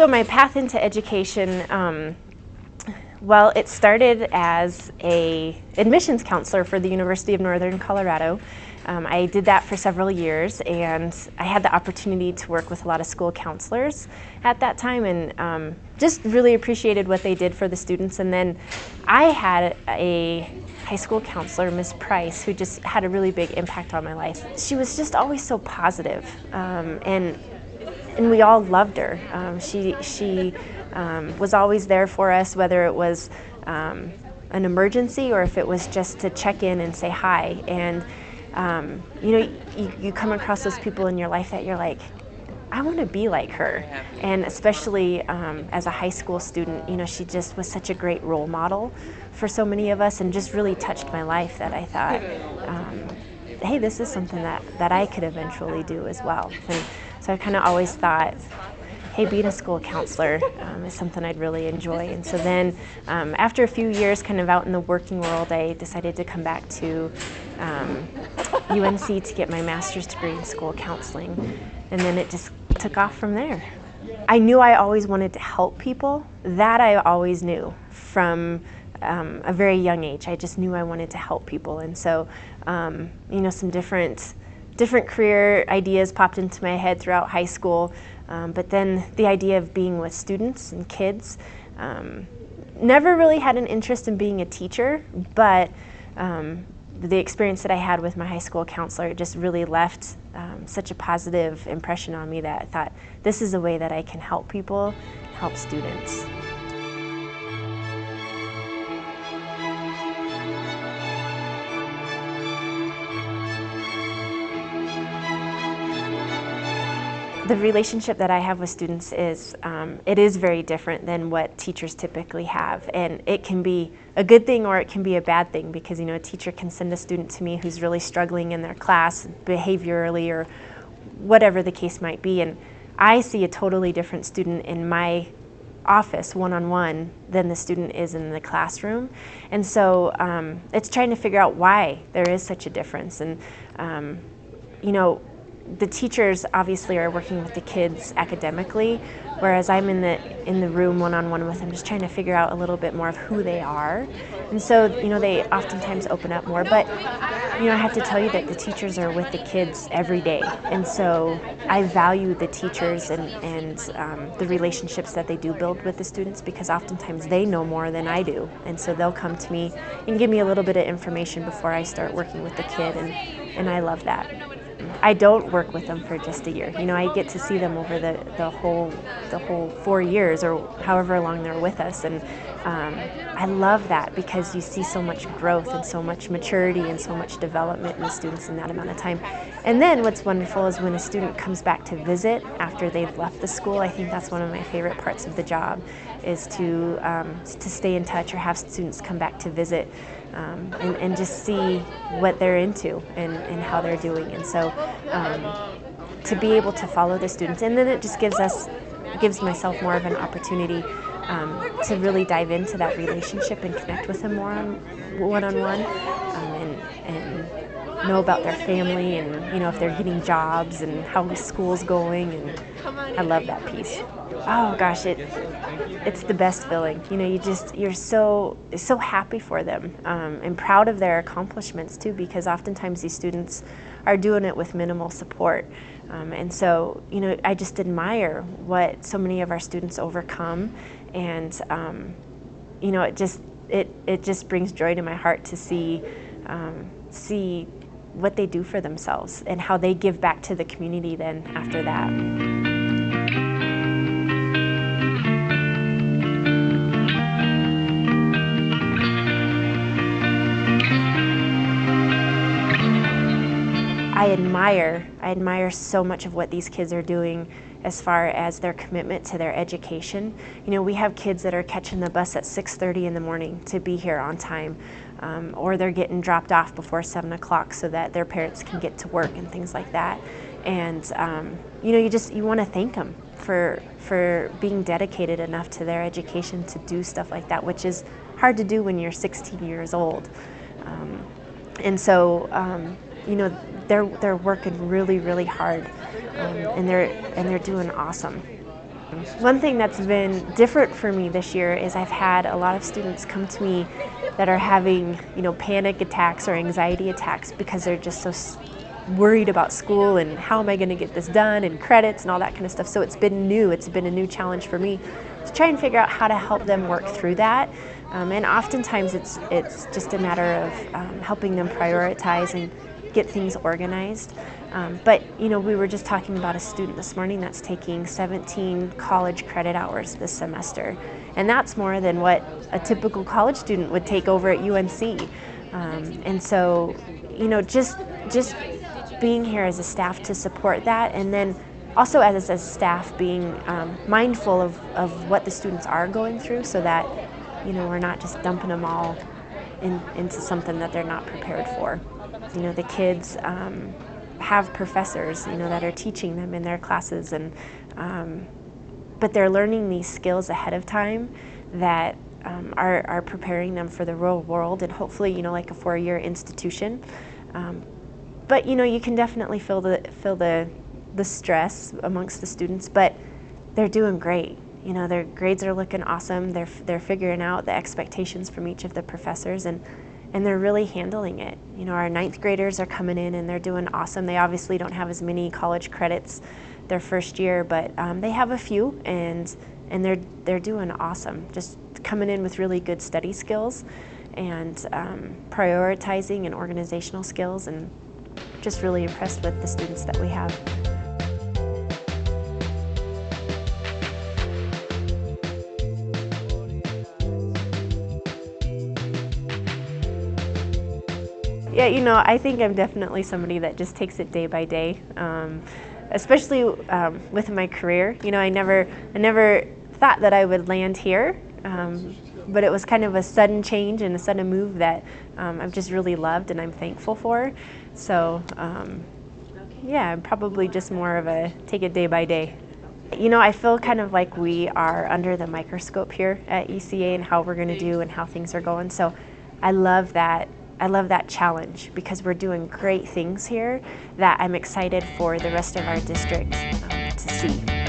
So my path into education, well, it started as a admissions counselor for the University of Northern Colorado. I did that for several years, and I had the opportunity to work with a lot of school counselors at that time, and just really appreciated what they did for the students. And then I had a high school counselor, Miss Price, who just had a really big impact on my life. She was just always so positive, and we all loved her. She was always there for us, whether it was an emergency or if it was just to check in and say hi. And you know, you come across those people in your life that you're like, I want to be like her. And especially as a high school student, you know, she just was such a great role model for so many of us, and just really touched my life that I thought, hey, this is something that I could eventually do as well. And so I kind of always thought, hey, being a school counselor is something I'd really enjoy. And so then after a few years kind of out in the working world, I decided to come back to UNC to get my master's degree in school counseling. And then it just took off from there. I knew I always wanted to help people. That I always knew from a very young age. I just knew I wanted to help people. And so, you know, some different career ideas popped into my head throughout high school. But then the idea of being with students and kids, never really had an interest in being a teacher, but the experience that I had with my high school counselor just really left such a positive impression on me that I thought, this is a way that I can help people, help students. The relationship that I have with students is, it is very different than what teachers typically have, and it can be a good thing or it can be a bad thing, because, you know, a teacher can send a student to me who's really struggling in their class behaviorally or whatever the case might be, and I see a totally different student in my office one-on-one than the student is in the classroom. And so it's trying to figure out why there is such a difference. And you know, the teachers obviously are working with the kids academically, whereas I'm in the room one-on-one with them, just trying to figure out a little bit more of who they are. And so, you know, they oftentimes open up more. But, you know, I have to tell you that the teachers are with the kids every day. And so I value the teachers and the relationships that they do build with the students, because oftentimes they know more than I do. And so they'll come to me and give me a little bit of information before I start working with the kid, and I love that. I don't work with them for just a year. You know, I get to see them over the whole 4 years or however long they're with us, and I love that, because you see so much growth and so much maturity and so much development in the students in that amount of time. And then what's wonderful is when a student comes back to visit after they've left the school. I think that's one of my favorite parts of the job, is to stay in touch or have students come back to visit. And just see what they're into and how they're doing. And so to be able to follow the students, and then it just gives myself more of an opportunity to really dive into that relationship and connect with them more one-on-one, and know about their family, and, you know, if they're getting jobs and how school's going, and I love that piece. Oh gosh, it's the best feeling. You know, you're so happy for them, and proud of their accomplishments too, because oftentimes these students are doing it with minimal support. And so, you know, I just admire what so many of our students overcome, and you know, it just brings joy to my heart to see what they do for themselves and how they give back to the community then after that. I admire so much of what these kids are doing as far as their commitment to their education. You know, we have kids that are catching the bus at 6:30 in the morning to be here on time, or they're getting dropped off before 7 o'clock so that their parents can get to work and things like that. And you know, you want to thank them for being dedicated enough to their education to do stuff like that, which is hard to do when you're 16 years old. And so, you know, they're working really, really hard, and they're doing awesome. One thing that's been different for me this year is I've had a lot of students come to me that are having, panic attacks or anxiety attacks because they're just so worried about school and how am I going to get this done and credits and all that kind of stuff. So it's been new. It's been a new challenge for me to try and figure out how to help them work through that. And oftentimes it's just a matter of helping them prioritize and get things organized. But we were just talking about a student this morning that's taking 17 college credit hours this semester, and that's more than what a typical college student would take over at UNC. And so, just being here as a staff to support that, and then also as staff being mindful of what the students are going through, so that we're not just dumping them all into something that they're not prepared for. The kids have professors, that are teaching them in their classes, and but they're learning these skills ahead of time that are preparing them for the real world, and hopefully, like a 4-year institution. But you can definitely feel the stress amongst the students, but they're doing great. Their grades are looking awesome. They're figuring out the expectations from each of the professors, and they're really handling it. Our 9th graders are coming in and they're doing awesome. They obviously don't have as many college credits their first year, but they have a few, and they're doing awesome. Just coming in with really good study skills and prioritizing and organizational skills, and just really impressed with the students that we have. Yeah, I think I'm definitely somebody that just takes it day by day, especially with my career. I never thought that I would land here, but it was kind of a sudden change and a sudden move that I've just really loved and I'm thankful for. So, yeah, I'm probably just more of a take it day by day. I feel kind of like we are under the microscope here at ECA and how we're going to do and how things are going. So I love that. I love that challenge because we're doing great things here that I'm excited for the rest of our district to see.